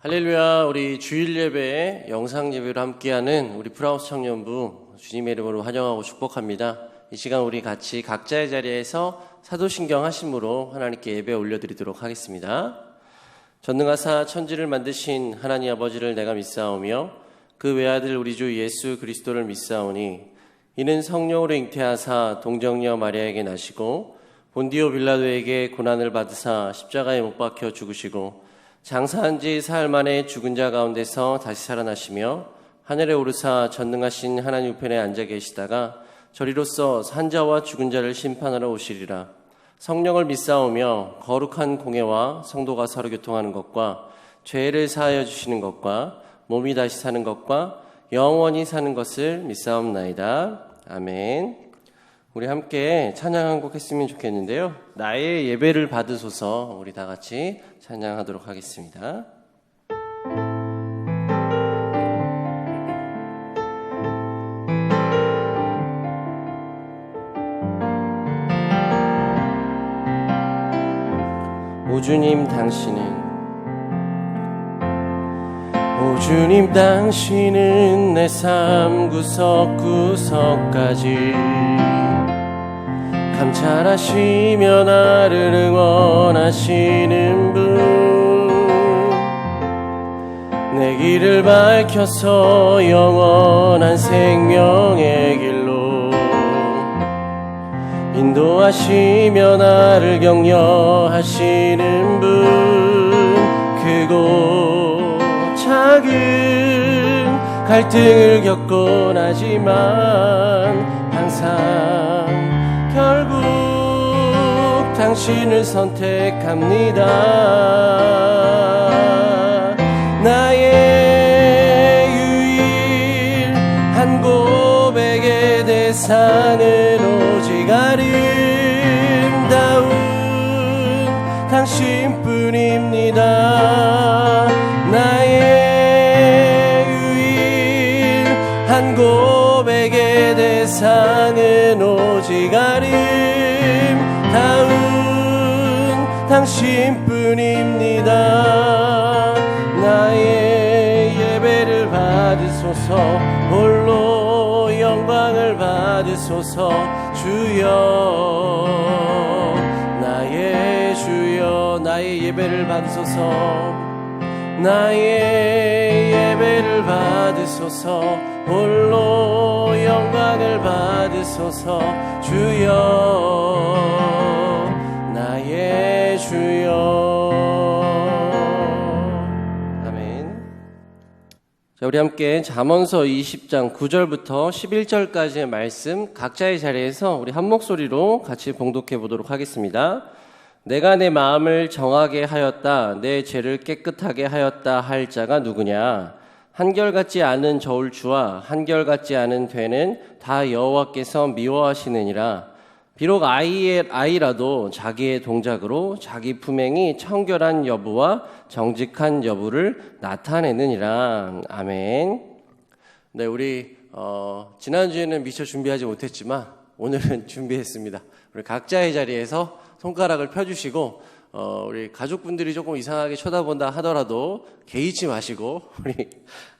할렐루야. 우리 주일 예배에 영상 예배로 함께하는 우리 프라우스 청년부 주님의 이름으로 환영하고 축복합니다. 이 시간 우리 같이 각자의 자리에서 사도신경 하심으로 하나님께 예배 올려드리도록 하겠습니다. 전능하사 천지를 만드신 하나님 아버지를 내가 믿사오며 그 외아들 우리 주 예수 그리스도를 믿사오니 이는 성령으로 잉태하사 동정녀 마리아에게 나시고 본디오 빌라도에게 고난을 받으사 십자가에 못 박혀 죽으시고 장사한 지 사흘 만에 죽은 자 가운데서 다시 살아나시며 하늘에 오르사 전능하신 하나님 우편에 앉아 계시다가 저리로서 산자와 죽은 자를 심판하러 오시리라. 성령을 믿사오며 거룩한 공예와 성도가 서로 교통하는 것과 죄를 사하여 주시는 것과 몸이 다시 사는 것과 영원히 사는 것을 믿사옵나이다. 아멘. 우리 함께 찬양 한 곡 했으면 좋겠는데요. 나의 예배를 받으소서. 우리 다 같이 찬양하도록 하겠습니다. 오 주님 당신은 내 삶 구석구석까지 감찰하시며 나를 응원하시는 분, 내 길을 밝혀서 영원한 생명의 길로 인도하시며 나를 격려하시는 분, 크고 작은 갈등을 겪곤 하지만 항상 결국 당신을 선택합니다. 나의 유일한 고백의 대상은 오직 아름다운 당신뿐입니다. 나의 유일한 고백의 대상은 오직 아름다운 당신뿐입니다. 나의 예배를 받으소서, 홀로 영광을 받으소서. 주여, 나의 주여, 나의 예배를 받으소서. 나의 예배를 받으소서, 홀로 영광을 받으소서. 주여, 나의 주여. 아멘. 자, 우리 함께 잠언서 20장 9절부터 11절까지의 말씀 각자의 자리에서 우리 한 목소리로 같이 봉독해 보도록 하겠습니다. 내가 내 마음을 정하게 하였다, 내 죄를 깨끗하게 하였다 할 자가 누구냐? 한결같지 않은 저울추와 한결같지 않은 되는 다 여호와께서 미워하시느니라. 비록 아이라도 자기의 동작으로 자기 품행이 청결한 여부와 정직한 여부를 나타내느니라. 아멘. 네, 우리 지난주에는 미처 준비하지 못했지만 오늘은 준비했습니다. 우리 각자의 자리에서 손가락을 펴주시고 우리 가족분들이 조금 이상하게 쳐다본다 하더라도 개의치 마시고 우리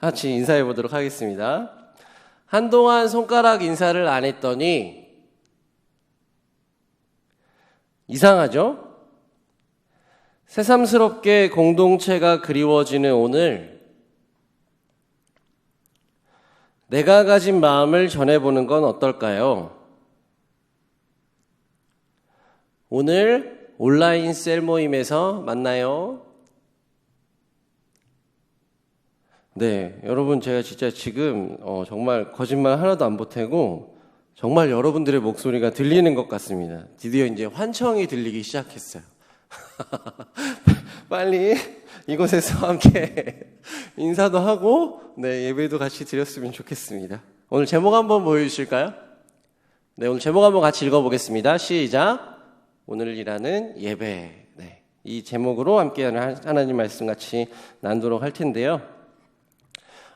같이 인사해 보도록 하겠습니다. 한동안 손가락 인사를 안 했더니 이상하죠? 새삼스럽게 공동체가 그리워지는 오늘, 내가 가진 마음을 전해보는 건 어떨까요? 오늘 온라인 셀 모임에서 만나요. 네, 여러분, 제가 진짜 지금 정말 거짓말 하나도 안 보태고 정말 여러분들의 목소리가 들리는 것 같습니다. 드디어 이제 환청이 들리기 시작했어요. 빨리 이곳에서 함께 인사도 하고 예배도 같이 드렸으면 좋겠습니다. 오늘 제목 한번 보여주실까요? 네, 오늘 제목 한번 같이 읽어보겠습니다. 시작. 오늘이라는 예배. 네, 이 제목으로 함께하는 하나님 말씀 같이 나누도록 할 텐데요.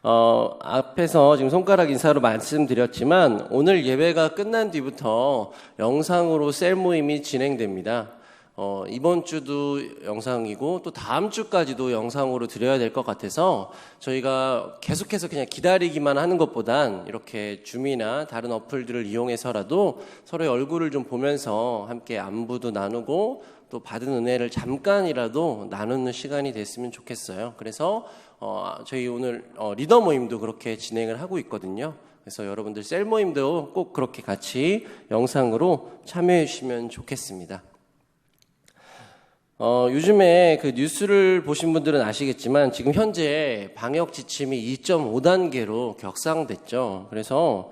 앞에서 지금 손가락 인사로 말씀드렸지만 오늘 예배가 끝난 뒤부터 영상으로 셀 모임이 진행됩니다. 이번 주도 영상이고 또 다음 주까지도 영상으로 드려야 될 것 같아서 저희가 계속해서 그냥 기다리기만 하는 것보단 이렇게 줌이나 다른 어플들을 이용해서라도 서로의 얼굴을 좀 보면서 함께 안부도 나누고 또 받은 은혜를 잠깐이라도 나누는 시간이 됐으면 좋겠어요. 그래서 저희 오늘 리더 모임도 그렇게 진행을 하고 있거든요. 그래서 여러분들 셀 모임도 꼭 그렇게 같이 영상으로 참여해 주시면 좋겠습니다. 요즘에 그 뉴스를 보신 분들은 아시겠지만 지금 현재 방역 지침이 2.5단계로 격상됐죠. 그래서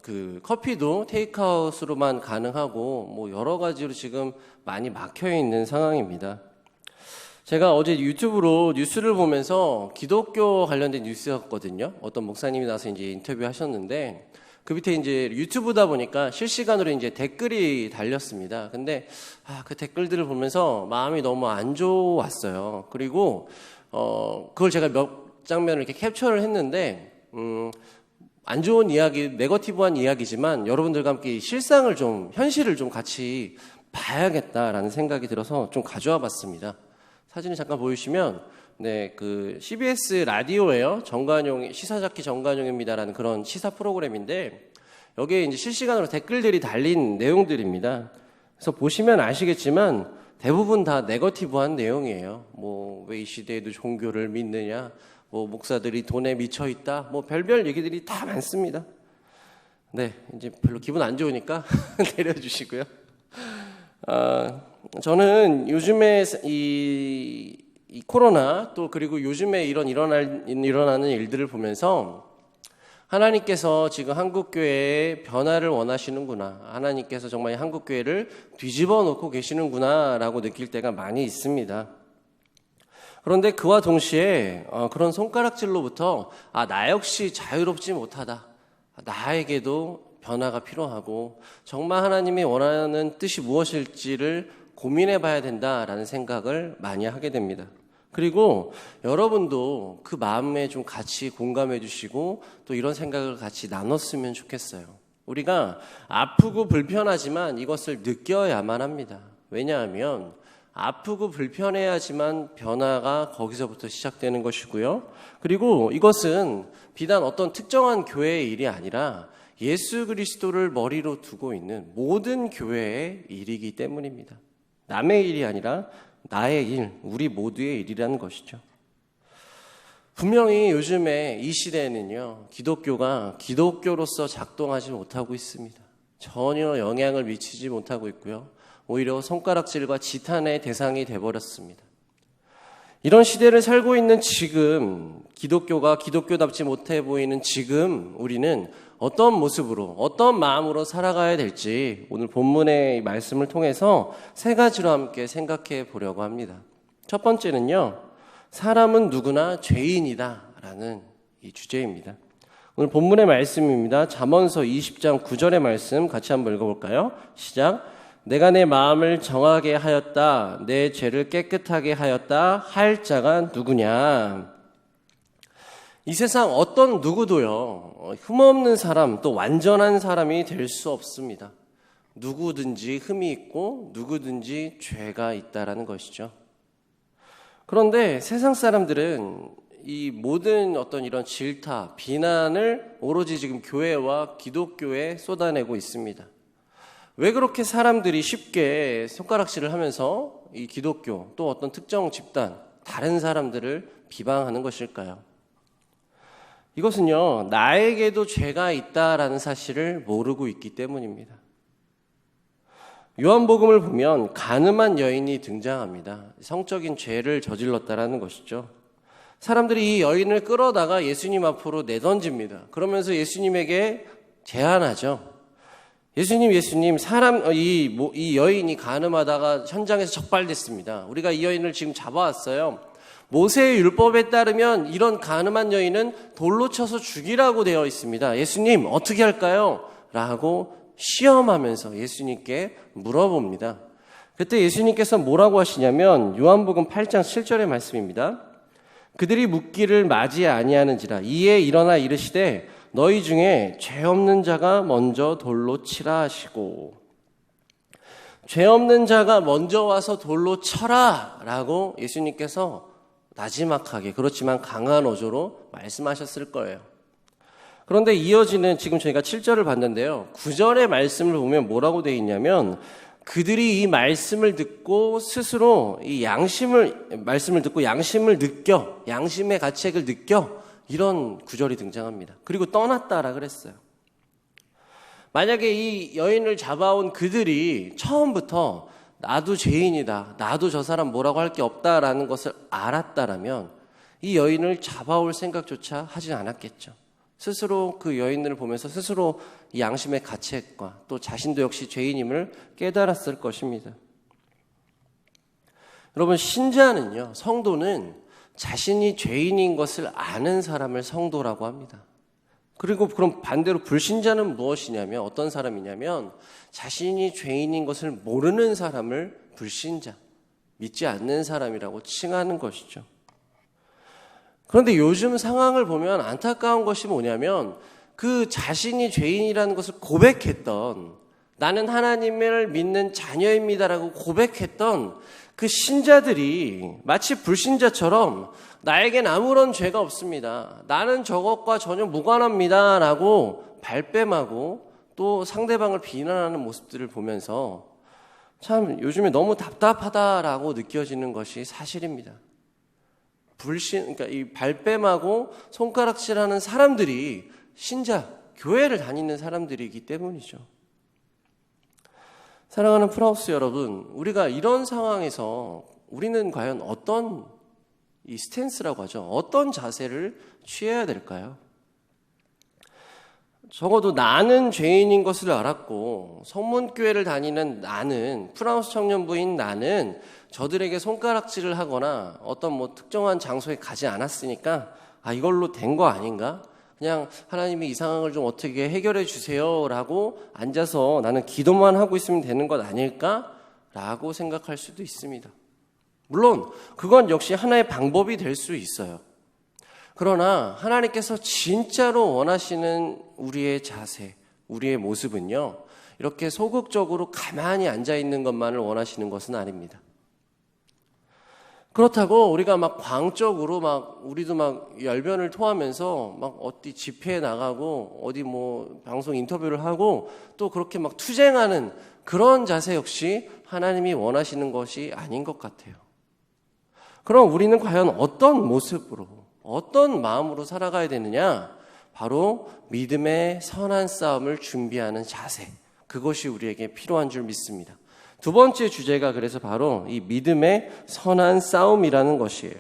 그 커피도 테이크아웃으로만 가능하고 여러 가지로 지금 많이 막혀 있는 상황입니다. 제가 어제 유튜브로 뉴스를 보면서 기독교 관련된 뉴스였거든요. 어떤 목사님이 나와서 이제 인터뷰 하셨는데 그 밑에 이제 유튜브다 보니까 실시간으로 이제 댓글이 달렸습니다. 근데 그 댓글들을 보면서 마음이 너무 안 좋았어요. 그리고 그걸 제가 몇 장면을 이렇게 캡처를 했는데 안 좋은 이야기, 네거티브한 이야기지만 여러분들과 함께 실상을 좀, 현실을 좀 같이 봐야겠다라는 생각이 들어서 좀 가져와 봤습니다. 사진을 잠깐 보여주시면, 그 CBS 라디오예요. 시사자키 정관용입니다라는 그런 시사 프로그램인데, 여기에 이제 실시간으로 댓글들이 달린 내용들입니다. 그래서 보시면 아시겠지만, 대부분 다 네거티브한 내용이에요. 왜 이 시대에도 종교를 믿느냐, 목사들이 돈에 미쳐 있다, 별별 얘기들이 다 많습니다. 네, 이제 별로 기분 안 좋으니까 내려주시고요. 저는 요즘에 이 코로나 또 그리고 요즘에 일어나는 일들을 보면서 하나님께서 지금 한국교회에 변화를 원하시는구나, 하나님께서 정말 한국교회를 뒤집어 놓고 계시는구나 라고 느낄 때가 많이 있습니다. 그런데 그와 동시에 그런 손가락질로부터 나 역시 자유롭지 못하다, 나에게도 변화가 필요하고 정말 하나님이 원하는 뜻이 무엇일지를 고민해 봐야 된다라는 생각을 많이 하게 됩니다. 그리고 여러분도 그 마음에 좀 같이 공감해 주시고 또 이런 생각을 같이 나눴으면 좋겠어요. 우리가 아프고 불편하지만 이것을 느껴야만 합니다. 왜냐하면 아프고 불편해야지만 변화가 거기서부터 시작되는 것이고요. 그리고 이것은 비단 어떤 특정한 교회의 일이 아니라 예수 그리스도를 머리로 두고 있는 모든 교회의 일이기 때문입니다. 남의 일이 아니라 나의 일, 우리 모두의 일이라는 것이죠. 분명히 요즘에 이 시대에는요, 기독교가 기독교로서 작동하지 못하고 있습니다. 전혀 영향을 미치지 못하고 있고요. 오히려 손가락질과 지탄의 대상이 돼버렸습니다. 이런 시대를 살고 있는 지금, 기독교가 기독교답지 못해 보이는 지금 우리는 어떤 모습으로, 어떤 마음으로 살아가야 될지 오늘 본문의 말씀을 통해서 세 가지로 함께 생각해 보려고 합니다. 첫 번째는요, 사람은 누구나 죄인이다 라는 이 주제입니다. 오늘 본문의 말씀입니다. 잠언서 20장 9절의 말씀 같이 한번 읽어볼까요? 시작. 내가 내 마음을 정하게 하였다, 내 죄를 깨끗하게 하였다 할 자가 누구냐. 이 세상 어떤 누구도요, 흠없는 사람, 또 완전한 사람이 될 수 없습니다. 누구든지 흠이 있고 누구든지 죄가 있다라는 것이죠. 그런데 세상 사람들은 이 모든 어떤 이런 질타, 비난을 오로지 지금 교회와 기독교에 쏟아내고 있습니다. 왜 그렇게 사람들이 쉽게 손가락질을 하면서 이 기독교 또 어떤 특정 집단, 다른 사람들을 비방하는 것일까요? 이것은요, 나에게도 죄가 있다라는 사실을 모르고 있기 때문입니다. 요한복음을 보면 가늠한 여인이 등장합니다. 성적인 죄를 저질렀다라는 것이죠. 사람들이 이 여인을 끌어다가 예수님 앞으로 내던집니다. 그러면서 예수님에게 제안하죠. 예수님, 이 여인이 간음하다가 현장에서 적발됐습니다. 우리가 이 여인을 지금 잡아왔어요. 모세의 율법에 따르면 이런 간음한 여인은 돌로 쳐서 죽이라고 되어 있습니다. 예수님, 어떻게 할까요? 라고 시험하면서 예수님께 물어봅니다. 그때 예수님께서 뭐라고 하시냐면 요한복음 8장 7절의 말씀입니다. 그들이 묻기를 맞이 아니하는지라 이에 일어나 이르시되 너희 중에 죄 없는 자가 먼저 돌로 치라 하시고. 죄 없는 자가 먼저 와서 돌로 쳐라 라고 예수님께서 나지막하게 그렇지만 강한 어조로 말씀하셨을 거예요. 그런데 이어지는 지금 저희가 7절을 봤는데요. 9절의 말씀을 보면 뭐라고 되어 있냐면 그들이 이 말씀을 듣고 스스로 이 말씀을 듣고 양심을 느껴, 양심의 가책을 느껴 이런 구절이 등장합니다. 그리고 떠났다라 그랬어요. 만약에 이 여인을 잡아온 그들이 처음부터 나도 죄인이다, 나도 저 사람 뭐라고 할 게 없다라는 것을 알았다라면 이 여인을 잡아올 생각조차 하지 않았겠죠. 스스로 그 여인을 보면서 스스로 이 양심의 가책과 또 자신도 역시 죄인임을 깨달았을 것입니다. 여러분, 신자는요, 성도는 자신이 죄인인 것을 아는 사람을 성도라고 합니다. 그리고 그럼 반대로 불신자는 무엇이냐면 어떤 사람이냐면 자신이 죄인인 것을 모르는 사람을 불신자, 믿지 않는 사람이라고 칭하는 것이죠. 그런데 요즘 상황을 보면 안타까운 것이 뭐냐면 그 자신이 죄인이라는 것을 고백했던, 나는 하나님을 믿는 자녀입니다라고 고백했던 그 신자들이 마치 불신자처럼 나에겐 아무런 죄가 없습니다, 나는 저것과 전혀 무관합니다 라고 발뺌하고 또 상대방을 비난하는 모습들을 보면서 참 요즘에 너무 답답하다라고 느껴지는 것이 사실입니다. 그러니까 이 발뺌하고 손가락질하는 사람들이 신자, 교회를 다니는 사람들이기 때문이죠. 사랑하는 프라우스 여러분, 우리가 이런 상황에서 우리는 과연 어떤 이 스탠스라고 하죠, 어떤 자세를 취해야 될까요? 적어도 나는 죄인인 것을 알았고 성문교회를 다니는 나는, 프라우스 청년부인 나는 저들에게 손가락질을 하거나 어떤 특정한 장소에 가지 않았으니까 이걸로 된 거 아닌가? 그냥 하나님이 이 상황을 좀 어떻게 해결해 주세요 라고 앉아서 나는 기도만 하고 있으면 되는 것 아닐까? 라고 생각할 수도 있습니다. 물론 그건 역시 하나의 방법이 될 수 있어요. 그러나 하나님께서 진짜로 원하시는 우리의 자세, 우리의 모습은요, 이렇게 소극적으로 가만히 앉아있는 것만을 원하시는 것은 아닙니다. 그렇다고 우리가 광적으로 우리도 열변을 토하면서 어디 집회에 나가고 어디 방송 인터뷰를 하고 또 그렇게 투쟁하는 그런 자세 역시 하나님이 원하시는 것이 아닌 것 같아요. 그럼 우리는 과연 어떤 모습으로, 어떤 마음으로 살아가야 되느냐? 바로 믿음의 선한 싸움을 준비하는 자세, 그것이 우리에게 필요한 줄 믿습니다. 두 번째 주제가 그래서 바로 이 믿음의 선한 싸움이라는 것이에요.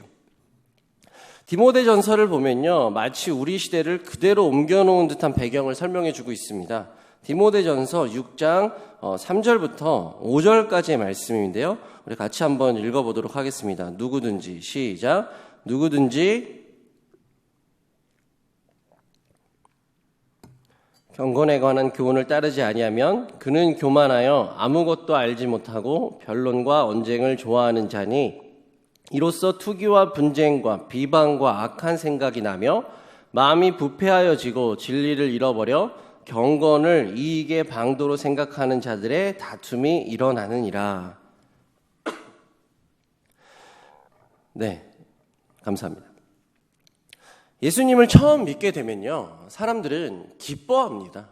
디모데전서를 보면요, 마치 우리 시대를 그대로 옮겨놓은 듯한 배경을 설명해 주고 있습니다. 디모데전서 6장 3절부터 5절까지의 말씀인데요, 우리 같이 한번 읽어보도록 하겠습니다. 누구든지, 시작. 누구든지 경건에 관한 교훈을 따르지 아니하면 그는 교만하여 아무것도 알지 못하고 변론과 언쟁을 좋아하는 자니, 이로써 투기와 분쟁과 비방과 악한 생각이 나며 마음이 부패하여지고 진리를 잃어버려 경건을 이익의 방도로 생각하는 자들의 다툼이 일어나느니라. 네, 감사합니다. 예수님을 처음 믿게 되면요, 사람들은 기뻐합니다.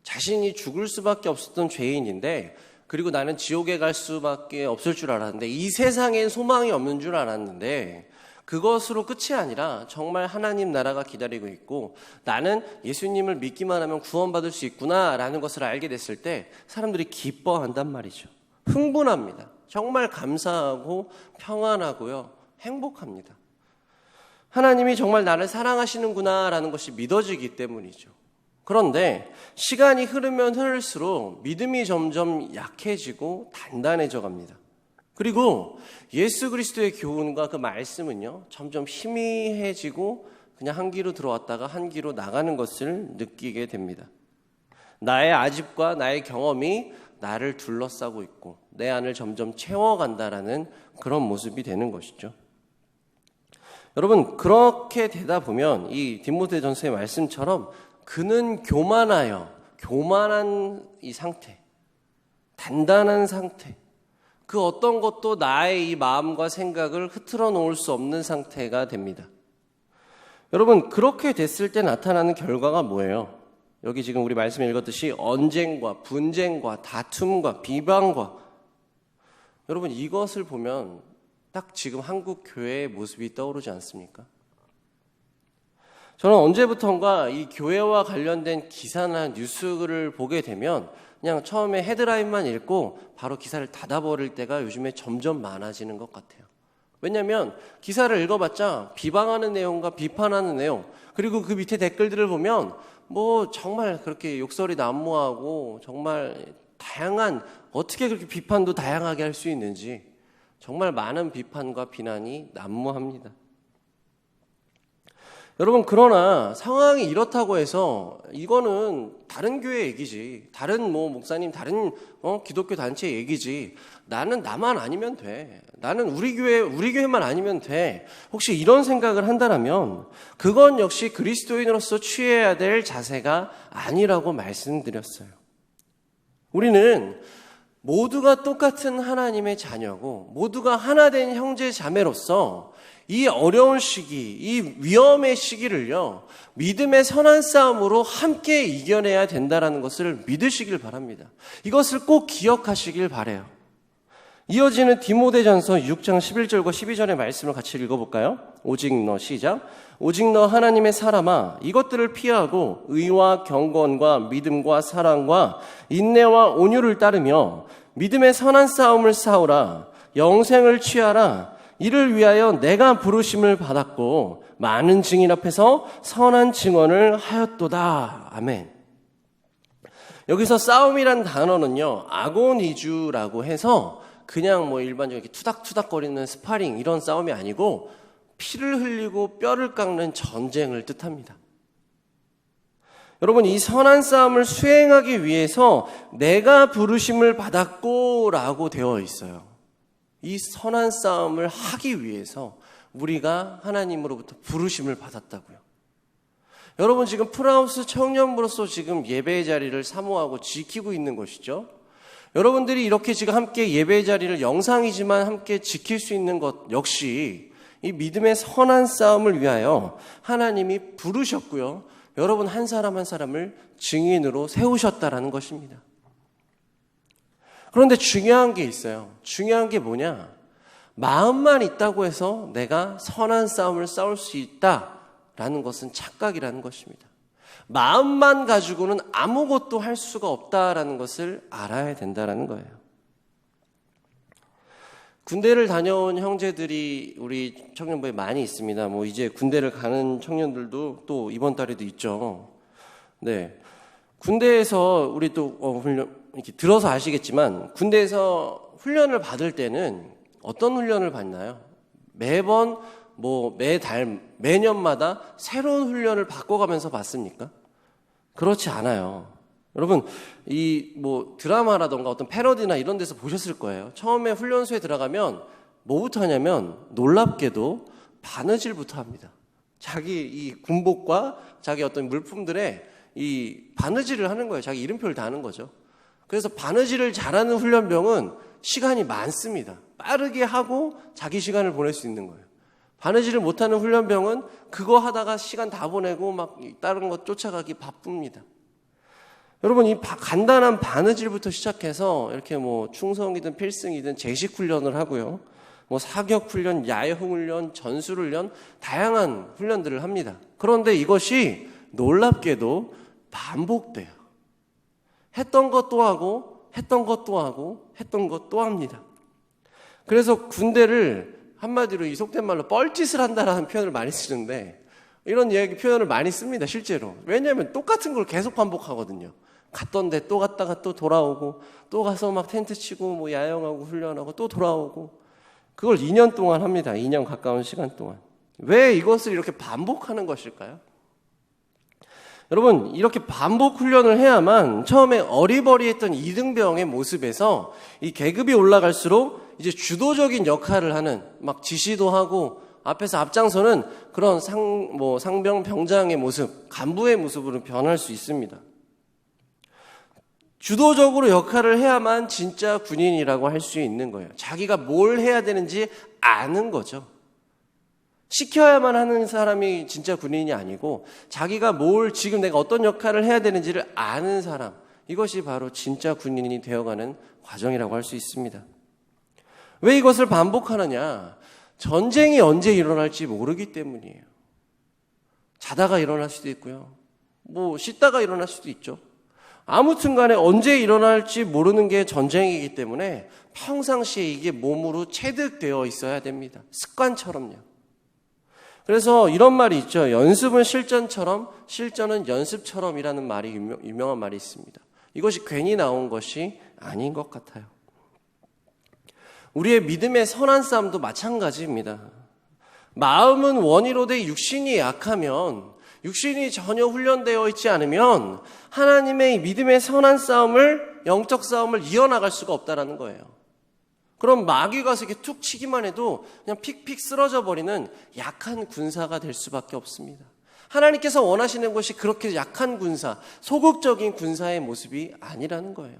자신이 죽을 수밖에 없었던 죄인인데, 그리고 나는 지옥에 갈 수밖에 없을 줄 알았는데, 이 세상엔 소망이 없는 줄 알았는데, 그것으로 끝이 아니라 정말 하나님 나라가 기다리고 있고 나는 예수님을 믿기만 하면 구원받을 수 있구나라는 것을 알게 됐을 때 사람들이 기뻐한단 말이죠. 흥분합니다. 정말 감사하고 평안하고요, 행복합니다. 하나님이 정말 나를 사랑하시는구나라는 것이 믿어지기 때문이죠. 그런데 시간이 흐르면 흐를수록 믿음이 점점 약해지고 단단해져 갑니다. 그리고 예수 그리스도의 교훈과 그 말씀은요, 점점 희미해지고 그냥 한 귀로 들어왔다가 한 귀로 나가는 것을 느끼게 됩니다. 나의 아집과 나의 경험이 나를 둘러싸고 있고 내 안을 점점 채워간다라는 그런 모습이 되는 것이죠. 여러분, 그렇게 되다 보면 이 디모데전서의 말씀처럼 그는 교만하여, 교만한 이 상태, 단단한 상태, 그 어떤 것도 나의 이 마음과 생각을 흐트러 놓을 수 없는 상태가 됩니다. 여러분, 그렇게 됐을 때 나타나는 결과가 뭐예요? 여기 지금 우리 말씀 읽었듯이 언쟁과 분쟁과 다툼과 비방과, 여러분 이것을 보면 딱 지금 한국 교회의 모습이 떠오르지 않습니까? 저는 언제부턴가 이 교회와 관련된 기사나 뉴스를 보게 되면 그냥 처음에 헤드라인만 읽고 바로 기사를 닫아버릴 때가 요즘에 점점 많아지는 것 같아요. 왜냐하면 기사를 읽어봤자 비방하는 내용과 비판하는 내용, 그리고 그 밑에 댓글들을 보면 뭐 정말 그렇게 욕설이 난무하고 정말 다양한, 어떻게 그렇게 비판도 다양하게 할 수 있는지 정말 많은 비판과 비난이 난무합니다. 여러분, 그러나 상황이 이렇다고 해서 이거는 다른 교회 얘기지, 다른 목사님, 다른 기독교 단체 얘기지, 나는 나만 아니면 돼, 나는 우리 교회만 아니면 돼, 혹시 이런 생각을 한다면 그건 역시 그리스도인으로서 취해야 될 자세가 아니라고 말씀드렸어요. 우리는 모두가 똑같은 하나님의 자녀고 모두가 하나 된 형제 자매로서 이 어려운 시기, 이 위험의 시기를요, 믿음의 선한 싸움으로 함께 이겨내야 된다는 것을 믿으시길 바랍니다. 이것을 꼭 기억하시길 바라요. 이어지는 디모데전서 6장 11절과 12절의 말씀을 같이 읽어볼까요? 오직 너, 시작. 오직 너 하나님의 사람아, 이것들을 피하고 의와 경건과 믿음과 사랑과 인내와 온유를 따르며 믿음의 선한 싸움을 싸우라. 영생을 취하라. 이를 위하여 내가 부르심을 받았고 많은 증인 앞에서 선한 증언을 하였도다. 아멘. 여기서 싸움이란 단어는요, 아고니주라고 해서 그냥 일반적으로 이렇게 투닥투닥거리는 스파링, 이런 싸움이 아니고 피를 흘리고 뼈를 깎는 전쟁을 뜻합니다. 여러분, 이 선한 싸움을 수행하기 위해서 내가 부르심을 받았고 라고 되어 있어요. 이 선한 싸움을 하기 위해서 우리가 하나님으로부터 부르심을 받았다고요. 여러분, 지금 프라우스 청년부로서 지금 예배의 자리를 사모하고 지키고 있는 것이죠. 여러분들이 이렇게 지금 함께 예배의 자리를 영상이지만 함께 지킬 수 있는 것 역시 이 믿음의 선한 싸움을 위하여 하나님이 부르셨고요, 여러분 한 사람 한 사람을 증인으로 세우셨다라는 것입니다. 그런데 중요한 게 있어요. 중요한 게 뭐냐? 마음만 있다고 해서 내가 선한 싸움을 싸울 수 있다라는 것은 착각이라는 것입니다. 마음만 가지고는 아무것도 할 수가 없다라는 것을 알아야 된다라는 거예요. 군대를 다녀온 형제들이 우리 청년부에 많이 있습니다. 이제 군대를 가는 청년들도 또 이번 달에도 있죠. 네. 군대에서 우리 또 훈련 이렇게 들어서 아시겠지만 군대에서 훈련을 받을 때는 어떤 훈련을 받나요? 매번 매달 매년마다 새로운 훈련을 바꿔가면서 받습니까? 그렇지 않아요. 여러분, 드라마라던가 어떤 패러디나 이런 데서 보셨을 거예요. 처음에 훈련소에 들어가면 뭐부터 하냐면 놀랍게도 바느질부터 합니다. 자기 이 군복과 자기 어떤 물품들에 이 바느질을 하는 거예요. 자기 이름표를 다는 거죠. 그래서 바느질을 잘하는 훈련병은 시간이 많습니다. 빠르게 하고 자기 시간을 보낼 수 있는 거예요. 바느질을 못하는 훈련병은 그거 하다가 시간 다 보내고 막 다른 것 쫓아가기 바쁩니다. 여러분, 이 간단한 바느질부터 시작해서 이렇게 충성이든 필승이든 제식 훈련을 하고요, 사격 훈련, 야영 훈련, 전술 훈련, 다양한 훈련들을 합니다. 그런데 이것이 놀랍게도 반복돼요. 했던 것 또 하고, 했던 것 또 하고, 했던 것 또 합니다. 그래서 군대를 한마디로 이 속된 말로 뻘짓을 한다라는 표현을 많이 쓰는데, 이런 표현을 많이 씁니다, 실제로. 왜냐하면 똑같은 걸 계속 반복하거든요. 갔던데 또 갔다가 또 돌아오고, 또 가서 막 텐트 치고 야영하고 훈련하고 또 돌아오고, 그걸 2년 동안 합니다. 2년 가까운 시간 동안. 왜 이것을 이렇게 반복하는 것일까요? 여러분, 이렇게 반복 훈련을 해야만 처음에 어리버리했던 이등병의 모습에서 이 계급이 올라갈수록 이제 주도적인 역할을 하는, 막 지시도 하고 앞에서 앞장서는 그런 상병 병장의 모습, 간부의 모습으로 변할 수 있습니다. 주도적으로 역할을 해야만 진짜 군인이라고 할 수 있는 거예요. 자기가 뭘 해야 되는지 아는 거죠. 시켜야만 하는 사람이 진짜 군인이 아니고 자기가 지금 내가 어떤 역할을 해야 되는지를 아는 사람, 이것이 바로 진짜 군인이 되어가는 과정이라고 할 수 있습니다. 왜 이것을 반복하느냐? 전쟁이 언제 일어날지 모르기 때문이에요. 자다가 일어날 수도 있고요. 씻다가 일어날 수도 있죠. 아무튼 간에 언제 일어날지 모르는 게 전쟁이기 때문에 평상시에 이게 몸으로 체득되어 있어야 됩니다. 습관처럼요. 그래서 이런 말이 있죠. 연습은 실전처럼, 실전은 연습처럼이라는 말이 유명한 말이 있습니다. 이것이 괜히 나온 것이 아닌 것 같아요. 우리의 믿음의 선한 싸움도 마찬가지입니다. 마음은 원이로 돼 육신이 약하면, 육신이 전혀 훈련되어 있지 않으면 하나님의 믿음의 선한 싸움을, 영적 싸움을 이어나갈 수가 없다는 거예요. 그럼 마귀가 가서 이렇게 툭 치기만 해도 그냥 픽픽 쓰러져 버리는 약한 군사가 될 수밖에 없습니다. 하나님께서 원하시는 것이 그렇게 약한 군사, 소극적인 군사의 모습이 아니라는 거예요.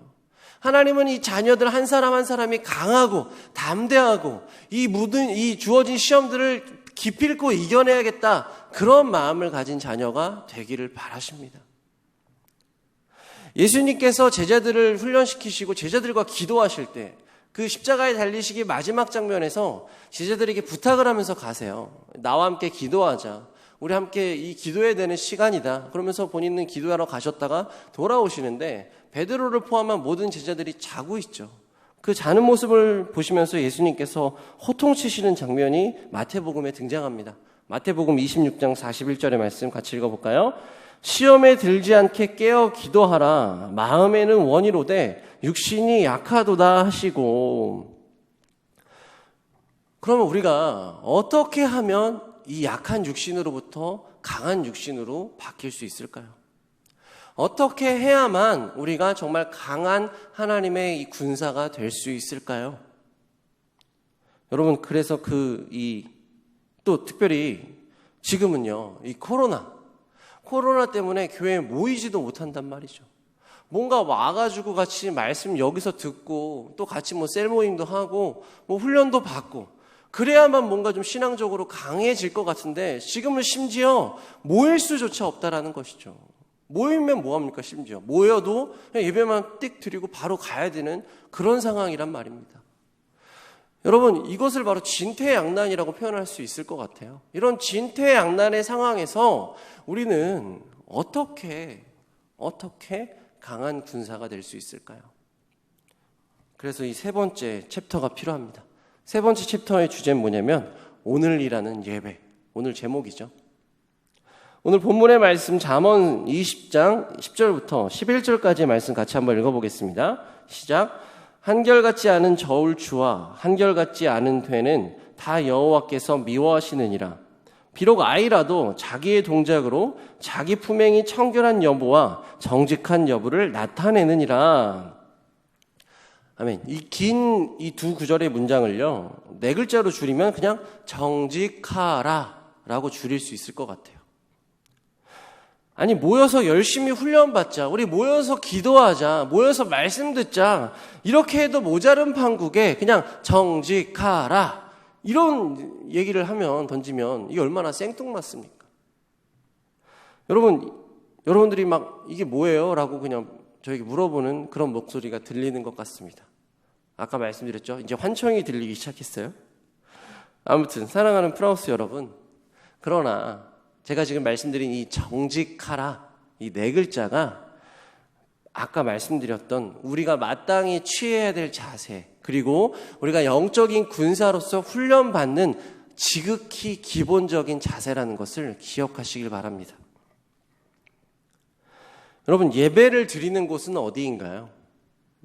하나님은 이 자녀들 한 사람 한 사람이 강하고 담대하고 이 주어진 시험들을 기필코 이겨내야겠다, 그런 마음을 가진 자녀가 되기를 바라십니다. 예수님께서 제자들을 훈련시키시고 제자들과 기도하실 때 그 십자가에 달리시기 마지막 장면에서 제자들에게 부탁을 하면서 가세요. 나와 함께 기도하자. 우리 함께 이 기도해야 되는 시간이다. 그러면서 본인은 기도하러 가셨다가 돌아오시는데 베드로를 포함한 모든 제자들이 자고 있죠. 그 자는 모습을 보시면서 예수님께서 호통치시는 장면이 마태복음에 등장합니다. 마태복음 26장 41절의 말씀 같이 읽어볼까요? 시험에 들지 않게 깨어 기도하라. 마음에는 원이로되 육신이 약하도다 하시고. 그러면 우리가 어떻게 하면 이 약한 육신으로부터 강한 육신으로 바뀔 수 있을까요? 어떻게 해야만 우리가 정말 강한 하나님의 이 군사가 될 수 있을까요? 여러분, 그래서 또 특별히 지금은요, 이 코로나 때문에 교회에 모이지도 못한단 말이죠. 뭔가 와가지고 같이 말씀 여기서 듣고 또 같이 셀 모임도 하고 훈련도 받고 그래야만 뭔가 좀 신앙적으로 강해질 것 같은데 지금은 심지어 모일 수조차 없다라는 것이죠. 모이면 뭐합니까? 심지어 모여도 그냥 예배만 띡 드리고 바로 가야 되는 그런 상황이란 말입니다. 여러분, 이것을 바로 진퇴양난이라고 표현할 수 있을 것 같아요. 이런 진퇴양난의 상황에서 우리는 어떻게 강한 군사가 될 수 있을까요? 그래서 이 세 번째 챕터가 필요합니다. 세 번째 챕터의 주제는 뭐냐면 오늘이라는 예배, 오늘 제목이죠. 오늘 본문의 말씀 잠언 20장 10절부터 11절까지의 말씀 같이 한번 읽어보겠습니다. 시작. 한결같지 않은 저울추와 한결같지 않은 되는 다 여호와께서 미워하시느니라. 비록 아이라도 자기의 동작으로 자기 품행이 청결한 여부와 정직한 여부를 나타내느니라. 아멘. 이 두 구절의 문장을요, 네 글자로 줄이면 그냥 정직하라 라고 줄일 수 있을 것 같아요. 아니, 모여서 열심히 훈련받자, 우리 모여서 기도하자, 모여서 말씀 듣자, 이렇게 해도 모자른 판국에 그냥 정직하라 이런 얘기를 던지면 이게 얼마나 생뚱맞습니까? 여러분들이 막 이게 뭐예요? 라고 그냥 저에게 물어보는 그런 목소리가 들리는 것 같습니다. 아까 말씀드렸죠? 이제 환청이 들리기 시작했어요. 아무튼 사랑하는 프라우스 여러분, 그러나 제가 지금 말씀드린 이 정직하라, 이 네 글자가 아까 말씀드렸던 우리가 마땅히 취해야 될 자세, 그리고 우리가 영적인 군사로서 훈련받는 지극히 기본적인 자세라는 것을 기억하시길 바랍니다. 여러분, 예배를 드리는 곳은 어디인가요?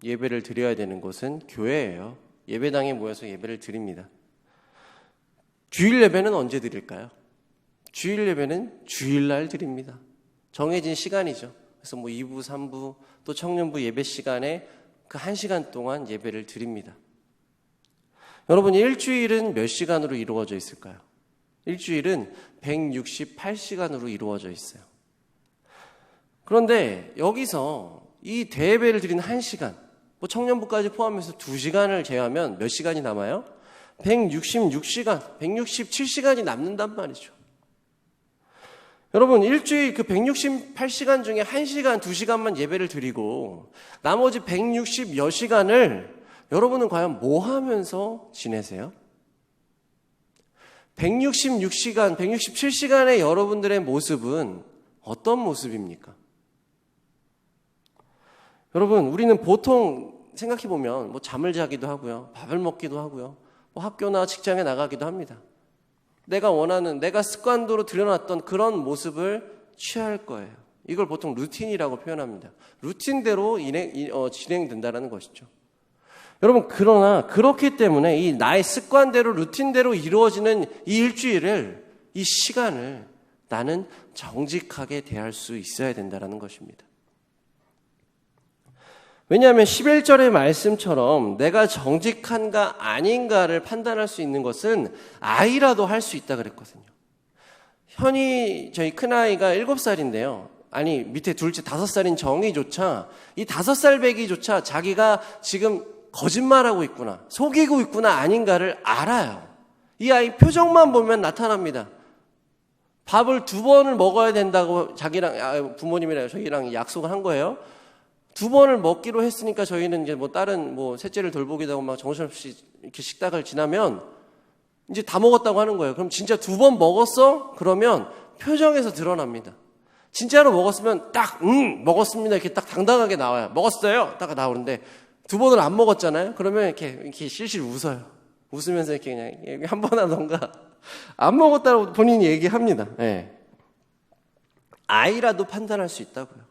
예배를 드려야 되는 곳은 교회예요. 예배당에 모여서 예배를 드립니다. 주일 예배는 언제 드릴까요? 주일 예배는 주일날 드립니다. 정해진 시간이죠. 그래서 2부, 3부, 또 청년부 예배 시간에 그 1시간 동안 예배를 드립니다. 여러분, 일주일은 몇 시간으로 이루어져 있을까요? 일주일은 168시간으로 이루어져 있어요. 그런데 여기서 이 대예배를 드리는 1시간, 뭐 청년부까지 포함해서 2시간을 제외하면 몇 시간이 남아요? 166시간, 167시간이 남는단 말이죠. 여러분, 일주일 그 168시간 중에 1시간, 2시간만 예배를 드리고 나머지 160여 시간을 여러분은 과연 뭐 하면서 지내세요? 166시간, 167시간의 여러분들의 모습은 어떤 모습입니까? 여러분, 우리는 보통 생각해보면 뭐 잠을 자기도 하고요, 밥을 먹기도 하고요, 뭐 학교나 직장에 나가기도 합니다. 내가 원하는, 내가 습관도로 들여놨던 그런 모습을 취할 거예요. 이걸 보통 루틴이라고 표현합니다. 루틴대로 진행된다는 것이죠. 여러분, 그러나 그렇기 때문에 이 나의 습관대로 루틴대로 이루어지는 이 일주일을, 이 시간을 나는 정직하게 대할 수 있어야 된다는 것입니다. 왜냐하면 11절의 말씀처럼 내가 정직한가 아닌가를 판단할 수 있는 것은 아이라도 할 수 있다 그랬거든요. 현이 저희 큰아이가 7살인데요. 아니, 밑에 둘째 5살인 정이조차, 이 5살 배기조차 자기가 지금 거짓말하고 있구나, 속이고 있구나 아닌가를 알아요. 이 아이 표정만 보면 나타납니다. 밥을 2번을 먹어야 된다고 자기랑, 부모님이랑 저희랑 약속을 한 거예요. 2번을 먹기로 했으니까 저희는 이제 뭐 다른 뭐 셋째를 돌보기도 하고 막 정신없이 이렇게 식탁을 지나면 이제 다 먹었다고 하는 거예요. 그럼 진짜 2번 먹었어? 그러면 표정에서 드러납니다. 진짜로 먹었으면 딱, 먹었습니다. 이렇게 딱 당당하게 나와요. 먹었어요. 딱 나오는데 2번을 안 먹었잖아요. 그러면 이렇게 실실 웃어요. 웃으면서 이렇게 그냥 한 번 하던가 안 먹었다고 본인이 얘기합니다. 네. 아이라도 판단할 수 있다고요.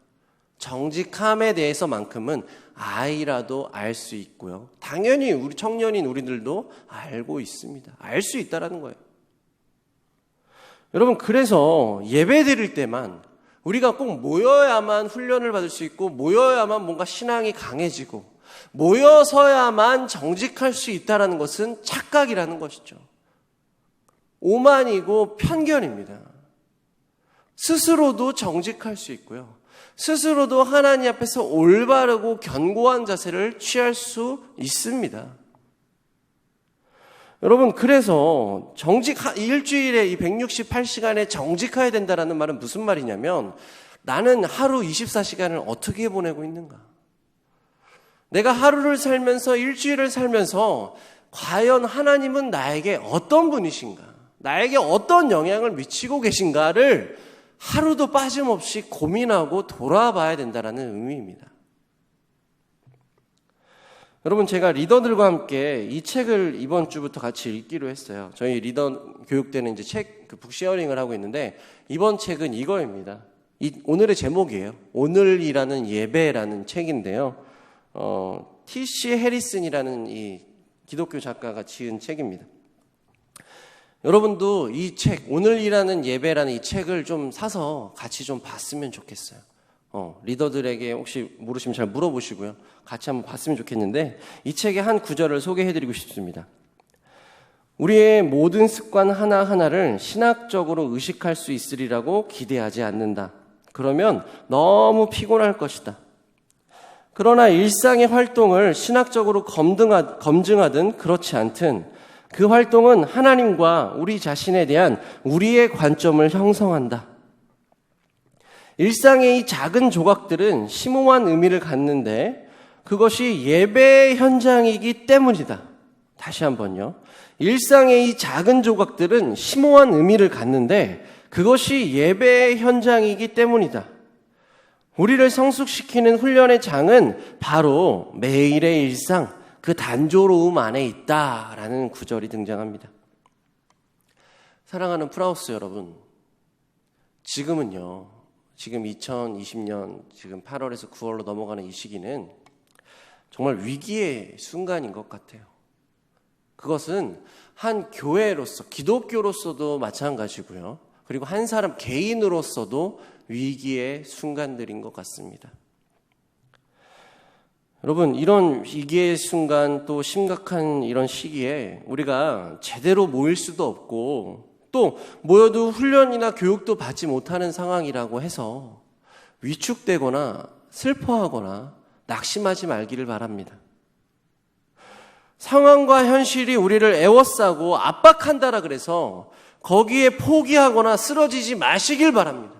정직함에 대해서만큼은 아이라도 알 수 있고요. 당연히 우리 청년인 우리들도 알고 있습니다. 알 수 있다라는 거예요. 여러분, 그래서 예배 드릴 때만 우리가 꼭 모여야만 훈련을 받을 수 있고 모여야만 뭔가 신앙이 강해지고 모여서야만 정직할 수 있다는 것은 착각이라는 것이죠. 오만이고 편견입니다. 스스로도 정직할 수 있고요. 스스로도 하나님 앞에서 올바르고 견고한 자세를 취할 수 있습니다. 여러분, 그래서 일주일에 이 168시간에 정직해야 된다는 말은 무슨 말이냐면 나는 하루 24시간을 어떻게 보내고 있는가? 내가 하루를 살면서 일주일을 살면서 과연 하나님은 나에게 어떤 분이신가? 나에게 어떤 영향을 미치고 계신가를 하루도 빠짐없이 고민하고 돌아봐야 된다는 의미입니다. 여러분, 제가 리더들과 함께 이 책을 이번 주부터 같이 읽기로 했어요. 저희 리더 교육 때는 이제 책 북쉐어링을 하고 있는데 이번 책은 이거입니다. 오늘의 제목이에요. 오늘이라는 예배라는 책인데요. T.C. 해리슨이라는 이 기독교 작가가 지은 책입니다. 여러분도 이 책, 오늘이라는 예배라는 이 책을 좀 사서 같이 좀 봤으면 좋겠어요. 리더들에게 혹시 모르시면 잘 물어보시고요. 같이 한번 봤으면 좋겠는데 이 책의 한 구절을 소개해드리고 싶습니다. 우리의 모든 습관 하나하나를 신학적으로 의식할 수 있으리라고 기대하지 않는다. 그러면 너무 피곤할 것이다. 그러나 일상의 활동을 신학적으로 검증하든 그렇지 않든 그 활동은 하나님과 우리 자신에 대한 우리의 관점을 형성한다. 일상의 이 작은 조각들은 심오한 의미를 갖는데 그것이 예배의 현장이기 때문이다. 다시 한번요. 일상의 이 작은 조각들은 심오한 의미를 갖는데 그것이 예배의 현장이기 때문이다. 우리를 성숙시키는 훈련의 장은 바로 매일의 일상, 그 단조로움 안에 있다라는 구절이 등장합니다. 사랑하는 프라우스 여러분, 지금은요, 지금 2020년 지금 8월에서 9월로 넘어가는 이 시기는 정말 위기의 순간인 것 같아요. 그것은 한 교회로서, 기독교로서도 마찬가지고요. 그리고 한 사람 개인으로서도 위기의 순간들인 것 같습니다. 여러분, 이런 위기의 순간 또 심각한 이런 시기에 우리가 제대로 모일 수도 없고 또 모여도 훈련이나 교육도 받지 못하는 상황이라고 해서 위축되거나 슬퍼하거나 낙심하지 말기를 바랍니다. 상황과 현실이 우리를 애워싸고 압박한다라 그래서 거기에 포기하거나 쓰러지지 마시길 바랍니다.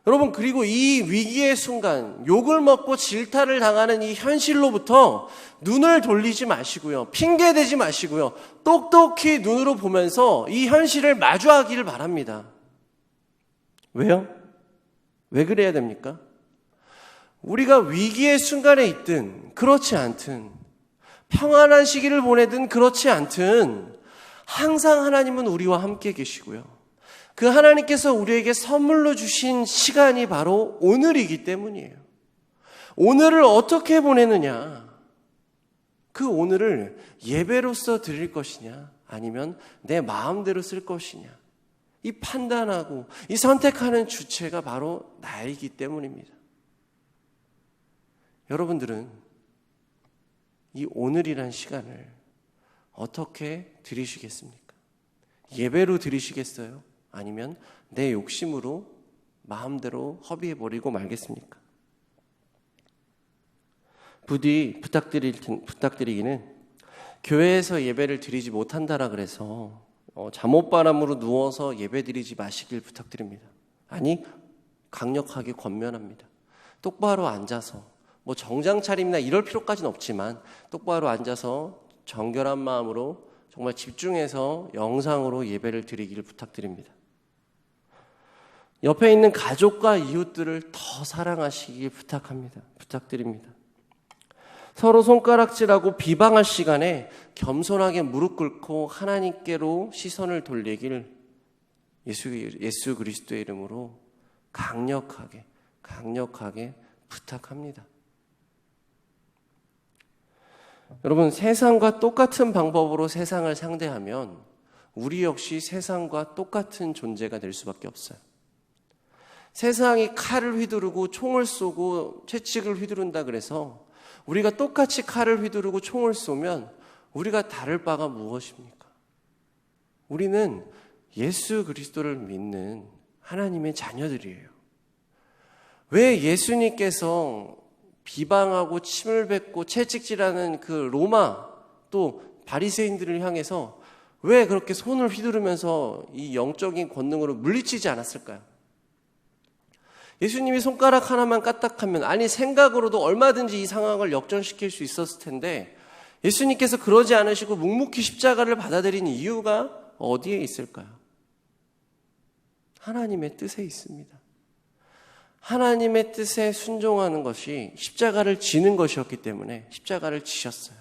여러분, 그리고 이 위기의 순간, 욕을 먹고 질타를 당하는 이 현실로부터 눈을 돌리지 마시고요. 핑계대지 마시고요. 똑똑히 눈으로 보면서 이 현실을 마주하기를 바랍니다. 왜요? 왜 그래야 됩니까? 우리가 위기의 순간에 있든 그렇지 않든 평안한 시기를 보내든 그렇지 않든 항상 하나님은 우리와 함께 계시고요. 그 하나님께서 우리에게 선물로 주신 시간이 바로 오늘이기 때문이에요. 오늘을 어떻게 보내느냐? 그 오늘을 예배로서 드릴 것이냐? 아니면 내 마음대로 쓸 것이냐? 이 판단하고 이 선택하는 주체가 바로 나이기 때문입니다. 여러분들은 이 오늘이란 시간을 어떻게 드리시겠습니까? 예배로 드리시겠어요? 아니면 내 욕심으로 마음대로 허비해버리고 말겠습니까? 부디 부탁드리기는 교회에서 예배를 드리지 못한다라 그래서 잠옷바람으로 누워서 예배 드리지 마시길 부탁드립니다. 아니, 강력하게 권면합니다. 똑바로 앉아서 정장 차림이나 이럴 필요까지는 없지만 똑바로 앉아서 정결한 마음으로 정말 집중해서 영상으로 예배를 드리기를 부탁드립니다. 옆에 있는 가족과 이웃들을 더 사랑하시길 부탁드립니다. 서로 손가락질하고 비방할 시간에 겸손하게 무릎 꿇고 하나님께로 시선을 돌리길 예수 그리스도의 이름으로 강력하게 부탁합니다. 여러분, 세상과 똑같은 방법으로 세상을 상대하면 우리 역시 세상과 똑같은 존재가 될 수밖에 없어요. 세상이 칼을 휘두르고 총을 쏘고 채찍을 휘두른다 그래서 우리가 똑같이 칼을 휘두르고 총을 쏘면 우리가 다를 바가 무엇입니까? 우리는 예수 그리스도를 믿는 하나님의 자녀들이에요. 왜 예수님께서 비방하고 침을 뱉고 채찍질하는 그 로마 또 바리새인들을 향해서 왜 그렇게 손을 휘두르면서 이 영적인 권능으로 물리치지 않았을까요? 예수님이 손가락 하나만 까딱하면, 아니 생각으로도 얼마든지 이 상황을 역전시킬 수 있었을 텐데 예수님께서 그러지 않으시고 묵묵히 십자가를 받아들인 이유가 어디에 있을까요? 하나님의 뜻에 있습니다. 하나님의 뜻에 순종하는 것이 십자가를 지는 것이었기 때문에 십자가를 지셨어요.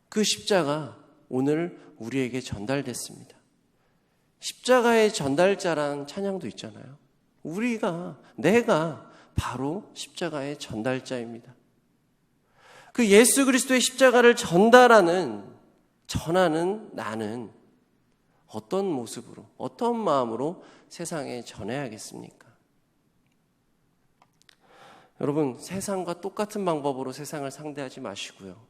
그 십자가 오늘 우리에게 전달됐습니다. 십자가의 전달자란 찬양도 있잖아요. 내가 바로 십자가의 전달자입니다. 그 예수 그리스도의 십자가를 전하는 나는 어떤 모습으로, 어떤 마음으로 세상에 전해야겠습니까? 여러분, 세상과 똑같은 방법으로 세상을 상대하지 마시고요.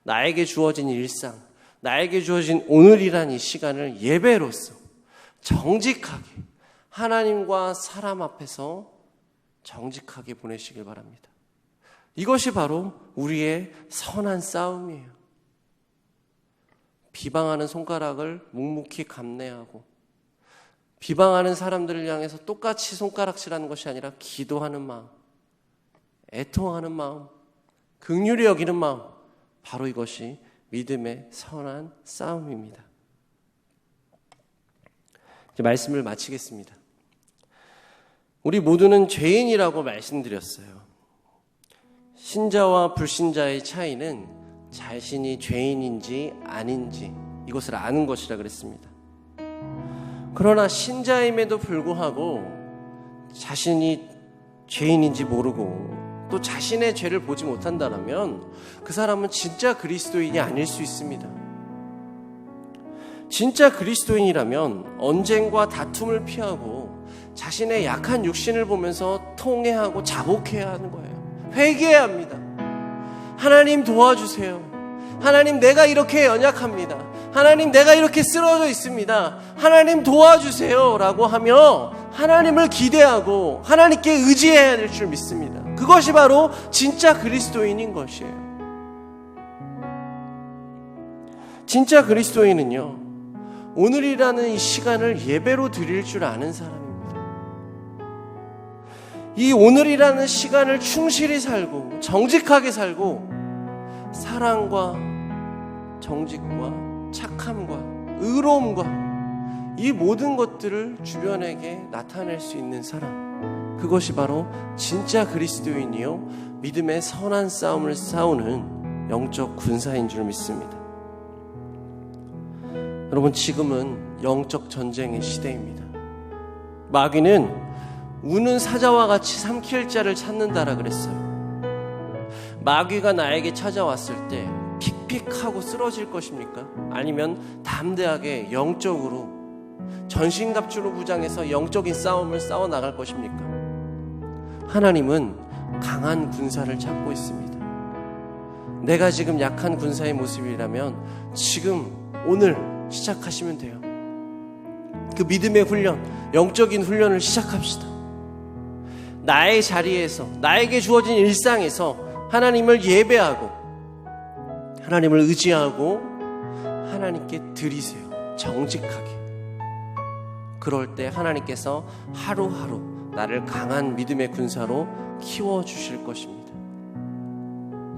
나에게 주어진 일상, 나에게 주어진 오늘이란 이 시간을 예배로서 정직하게 하나님과 사람 앞에서 정직하게 보내시길 바랍니다. 이것이 바로 우리의 선한 싸움이에요. 비방하는 손가락을 묵묵히 감내하고 비방하는 사람들을 향해서 똑같이 손가락질하는 것이 아니라 기도하는 마음, 애통하는 마음, 긍휼히 여기는 마음, 바로 이것이 믿음의 선한 싸움입니다. 이제 말씀을 마치겠습니다. 우리 모두는 죄인이라고 말씀드렸어요. 신자와 불신자의 차이는 자신이 죄인인지 아닌지 이것을 아는 것이라 그랬습니다. 그러나 신자임에도 불구하고 자신이 죄인인지 모르고 또 자신의 죄를 보지 못한다면 그 사람은 진짜 그리스도인이 아닐 수 있습니다. 진짜 그리스도인이라면 언쟁과 다툼을 피하고 자신의 약한 육신을 보면서 통회하고 자복해야 하는 거예요. 회개해야 합니다. 하나님 도와주세요. 하나님, 내가 이렇게 연약합니다. 하나님, 내가 이렇게 쓰러져 있습니다. 하나님 도와주세요 라고 하며 하나님을 기대하고 하나님께 의지해야 될 줄 믿습니다. 그것이 바로 진짜 그리스도인인 것이에요. 진짜 그리스도인은요, 오늘이라는 이 시간을 예배로 드릴 줄 아는 사람입니다. 이 오늘이라는 시간을 충실히 살고 정직하게 살고 사랑과 정직과 착함과 의로움과 이 모든 것들을 주변에게 나타낼 수 있는 사람, 그것이 바로 진짜 그리스도인이요 믿음의 선한 싸움을 싸우는 영적 군사인 줄 믿습니다. 여러분, 지금은 영적 전쟁의 시대입니다. 마귀는 우는 사자와 같이 삼킬 자를 찾는다라 그랬어요. 마귀가 나에게 찾아왔을 때 픽픽하고 쓰러질 것입니까? 아니면 담대하게 영적으로 전신갑주로 무장해서 영적인 싸움을 싸워 나갈 것입니까? 하나님은 강한 군사를 찾고 있습니다. 내가 지금 약한 군사의 모습이라면 지금 오늘 시작하시면 돼요. 그 믿음의 훈련, 영적인 훈련을 시작합시다. 나의 자리에서, 나에게 주어진 일상에서 하나님을 예배하고 하나님을 의지하고 하나님께 드리세요. 정직하게. 그럴 때 하나님께서 하루하루 나를 강한 믿음의 군사로 키워주실 것입니다.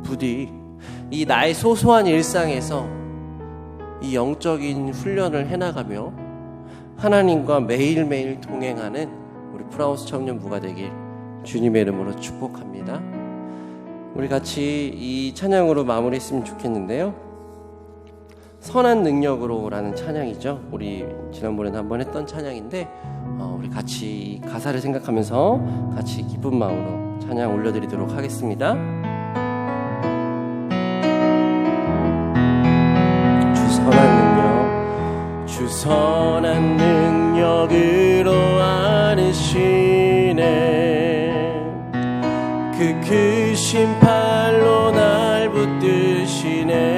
부디 이 나의 소소한 일상에서 이 영적인 훈련을 해나가며 하나님과 매일매일 동행하는 우리 프라우스 청년부가 되길 주님의 이름으로 축복합니다. 우리 같이 이 찬양으로 마무리했으면 좋겠는데요. 선한 능력으로 라는 찬양이죠. 우리 지난번에 한번 했던 찬양인데 우리 같이 가사를 생각하면서 같이 기쁜 마음으로 찬양 올려드리도록 하겠습니다. 주 선한 능력으로 안으시네. 그 크신 팔로 날 붙드시네.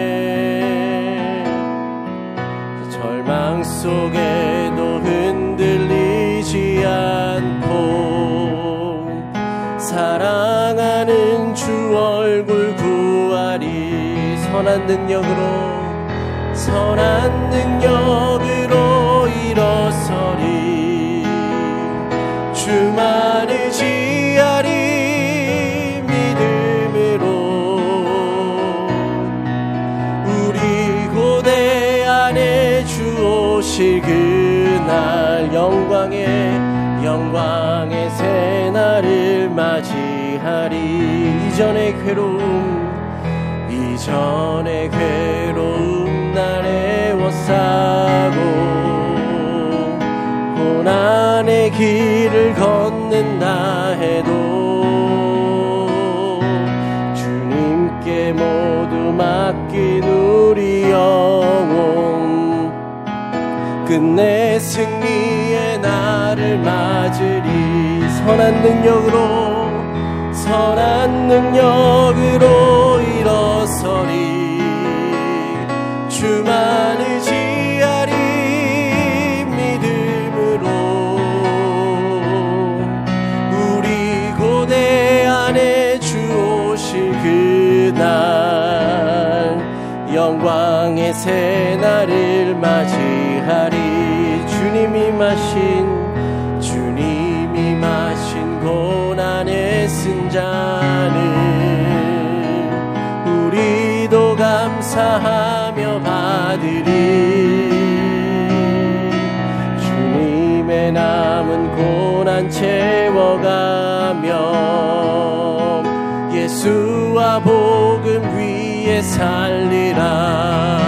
절망 속에도 흔들리지 않고 사랑하는 주 얼굴 구하리. 선한 능력으로 일어서리. 주만 의지하리. 믿음으로 우리 고대 안에 주 오실 그날 영광의 새날을 맞이하리. 이전의 괴로움 날 애워싸고 고난의 길을 걷는다 해도 주님께 모두 맡긴 우리 영혼 끝내 승리의 날을 맞으리. 선한 능력으로 일어서리. 주만 의지하리. 믿음으로 우리 고대 안에 주 오실 그날 영광의 새날을 맞이하리. 주님이 마신 고난의 승자는 우리도 감사하며 받으리. 주님의 남은 고난 채워가며 예수와 복음 위에 살리라.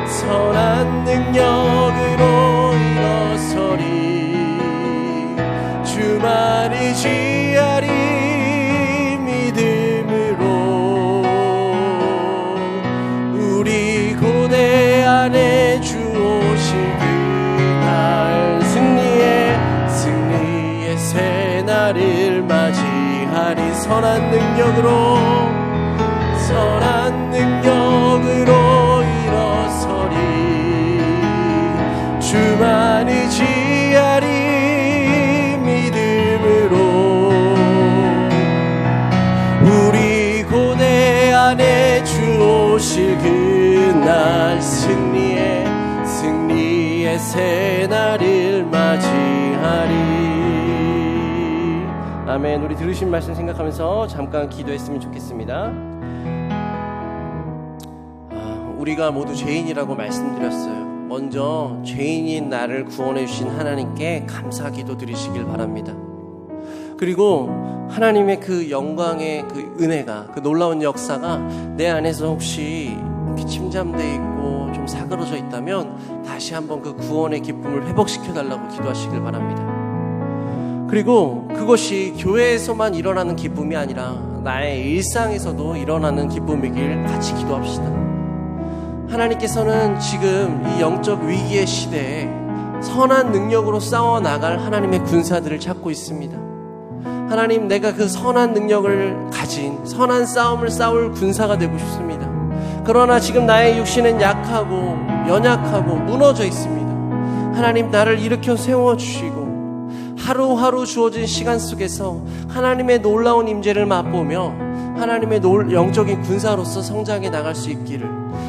선한 능력으로 일어서리. 주만 의지하리. 믿음으로 우리 고대 안에 주 오실 그날 승리의 새날을 맞이하리. 선한 능력으로 일어서리. 주만 의지하리. 내 주 오실 그날 승리의 새날을 맞이하리. 아멘. 우리 들으신 말씀 생각하면서 잠깐 기도했으면 좋겠습니다. 우리가 모두 죄인이라고 말씀드렸어요. 먼저 죄인인 나를 구원해 주신 하나님께 감사 기도 드리시길 바랍니다. 그리고 하나님의 그 영광의 그 은혜가, 그 놀라운 역사가 내 안에서 혹시 이렇게 침잠되어 있고 좀 사그러져 있다면 다시 한번 그 구원의 기쁨을 회복시켜 달라고 기도하시길 바랍니다. 그리고 그것이 교회에서만 일어나는 기쁨이 아니라 나의 일상에서도 일어나는 기쁨이길 같이 기도합시다. 하나님께서는 지금 이 영적 위기의 시대에 선한 능력으로 싸워나갈 하나님의 군사들을 찾고 있습니다. 하나님, 내가 그 선한 능력을 가진 선한 싸움을 싸울 군사가 되고 싶습니다. 그러나 지금 나의 육신은 약하고 연약하고 무너져 있습니다. 하나님, 나를 일으켜 세워주시고 하루하루 주어진 시간 속에서 하나님의 놀라운 임재를 맛보며 하나님의 영적인 군사로서 성장해 나갈 수 있기를,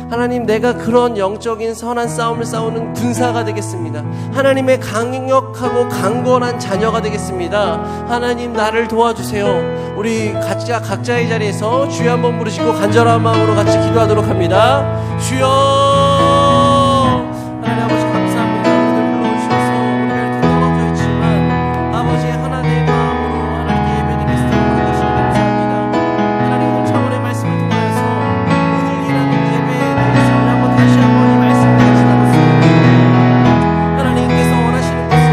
하나님, 내가 그런 영적인 선한 싸움을 싸우는 군사가 되겠습니다. 하나님의 강력하고 강건한 자녀가 되겠습니다. 하나님, 나를 도와주세요. 우리 각자의 자리에서 주여 한번 부르시고 간절한 마음으로 같이 기도하도록 합니다. 주여, 하나님 아버지 감사합니다. 오늘 불러주셔서 우리가 이렇게 떨어져 있지만 아버지 하나님의 마음으로 하나님께 예배드릴 수 있는 것이 감사합니다. 하나님, 오늘 차원의 말씀을 통하여서 오늘이라는 예배의 날에서 한번 다시 한번 이 말씀을 같이 나눴습니다. 하나님께서 원하시는 것은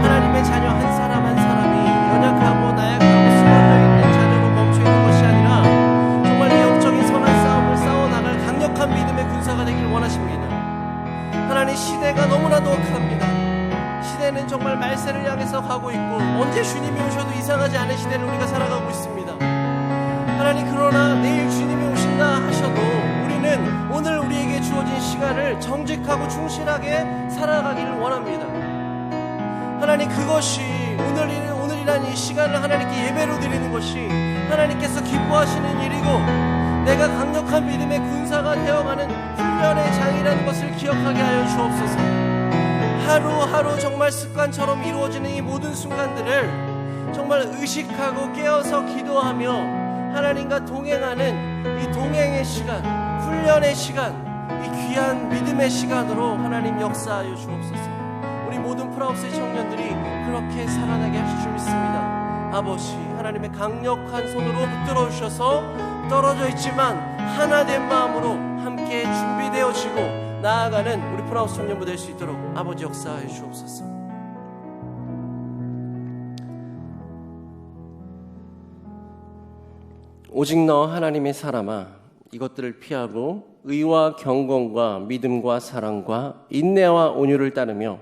하나님의 자녀 한 사람 한 사람이 연약하고 나약하고 쓰러져 있는 자녀로 멈춰 있는 것이 아니라 정말 영적인 선한 싸움을 싸워 나갈 강력한 믿음의 군사가 되길 원하십니다. 하나님, 시대가 너무나도 억합니다. 시대는 정말 말세를 향해서 가고 있고 언제 주님이 오셔도 이상하지 않은 시대를 우리가 살아가고 있습니다. 하나님, 그러나 내일 주님이 오신다 하셔도 우리는 오늘 우리에게 주어진 시간을 정직하고 충실하게 살아가기를 원합니다. 하나님, 그것이 오늘이란 이 시간을 하나님께 예배로 드리는 것이 하나님께서 기뻐하시는 일이고 내가 강력한 믿음의 군사가 되어가는 훈련의 장이라는 것을 기억하게 하여 주옵소서. 하루하루 정말 습관처럼 이루어지는 이 모든 순간들을 정말 의식하고 깨어서 기도하며 하나님과 동행하는 이 동행의 시간, 훈련의 시간, 이 귀한 믿음의 시간으로 하나님 역사하여 주옵소서. 우리 모든 프라우스의 청년들이 그렇게 살아나게 하실 줄 믿습니다. 아버지, 하나님의 강력한 손으로 붙들어 주셔서 떨어져 있지만 하나된 마음으로 함께 준비되어지고 나아가는 우리 프라우스 청년부 될 수 있도록 아버지 역사하여 주옵소서. 오직 너 하나님의 사람아, 이것들을 피하고 의와 경건과 믿음과 사랑과 인내와 온유를 따르며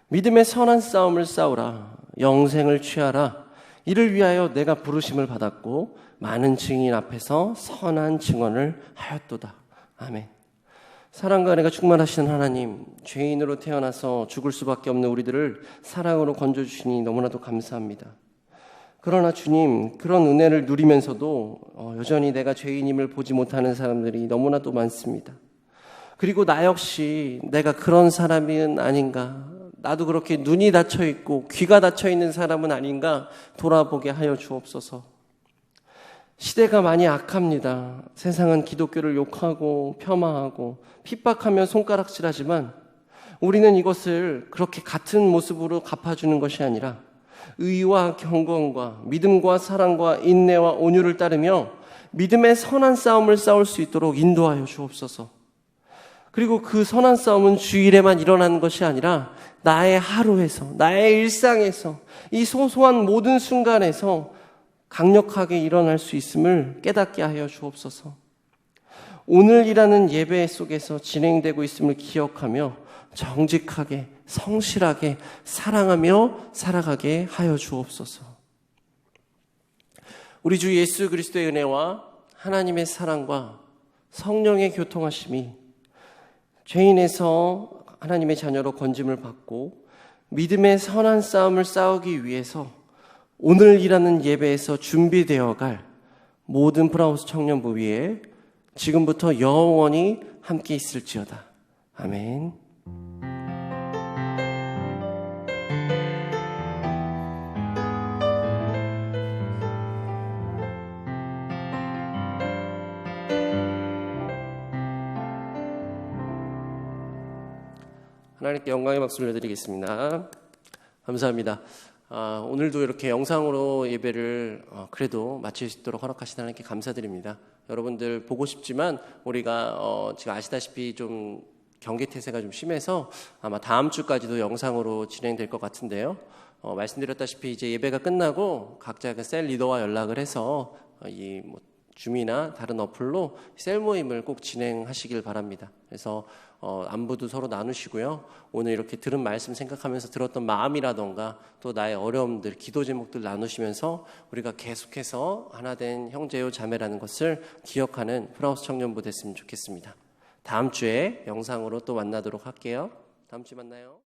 믿음의 선한 싸움을 싸우라. 영생을 취하라. 이를 위하여 내가 부르심을 받았고 많은 증인 앞에서 선한 증언을 하였도다. 아멘. 사랑과 은혜가 충만하신 하나님, 죄인으로 태어나서 죽을 수밖에 없는 우리들을 사랑으로 건져주시니 너무나도 감사합니다. 그러나 주님, 그런 은혜를 누리면서도 여전히 내가 죄인임을 보지 못하는 사람들이 너무나도 많습니다. 그리고 나 역시 내가 그런 사람은 아닌가, 나도 그렇게 눈이 닫혀있고 귀가 닫혀있는 사람은 아닌가 돌아보게 하여 주옵소서. 시대가 많이 악합니다. 세상은 기독교를 욕하고 폄하하고 핍박하며 손가락질하지만 우리는 이것을 그렇게 같은 모습으로 갚아주는 것이 아니라 의와 경건과 믿음과 사랑과 인내와 온유를 따르며 믿음의 선한 싸움을 싸울 수 있도록 인도하여 주옵소서. 그리고 그 선한 싸움은 주일에만 일어나는 것이 아니라 나의 하루에서, 나의 일상에서, 이 소소한 모든 순간에서 강력하게 일어날 수 있음을 깨닫게 하여 주옵소서. 오늘이라는 예배 속에서 진행되고 있음을 기억하며 정직하게, 성실하게 사랑하며 살아가게 하여 주옵소서. 우리 주 예수 그리스도의 은혜와 하나님의 사랑과 성령의 교통하심이 죄인에서 하나님의 자녀로 건짐을 받고 믿음의 선한 싸움을 싸우기 위해서 오늘이라는 예배에서 준비되어 갈 모든 프라우스 청년부 위에 지금부터 영원히 함께 있을지어다. 아멘. 하나님께 영광의 박수를 드리겠습니다. 감사합니다. 오늘도 이렇게 영상으로 예배를 그래도 마칠 수 있도록 허락하신 하나님께 감사드립니다. 여러분들 보고 싶지만 우리가 지금 아시다시피 좀 경계태세가 좀 심해서 아마 다음 주까지도 영상으로 진행될 것 같은데요. 말씀드렸다시피 이제 예배가 끝나고 각자 그 셀 리더와 연락을 해서 이 줌이나 다른 어플로 셀 모임을 꼭 진행하시길 바랍니다. 그래서 안부도 서로 나누시고요. 오늘 이렇게 들은 말씀 생각하면서 들었던 마음이라던가 또 나의 어려움들, 기도 제목들 나누시면서 우리가 계속해서 하나된 형제요 자매라는 것을 기억하는 프라우스 청년부 됐으면 좋겠습니다. 다음 주에 영상으로 또 만나도록 할게요. 다음 주에 만나요.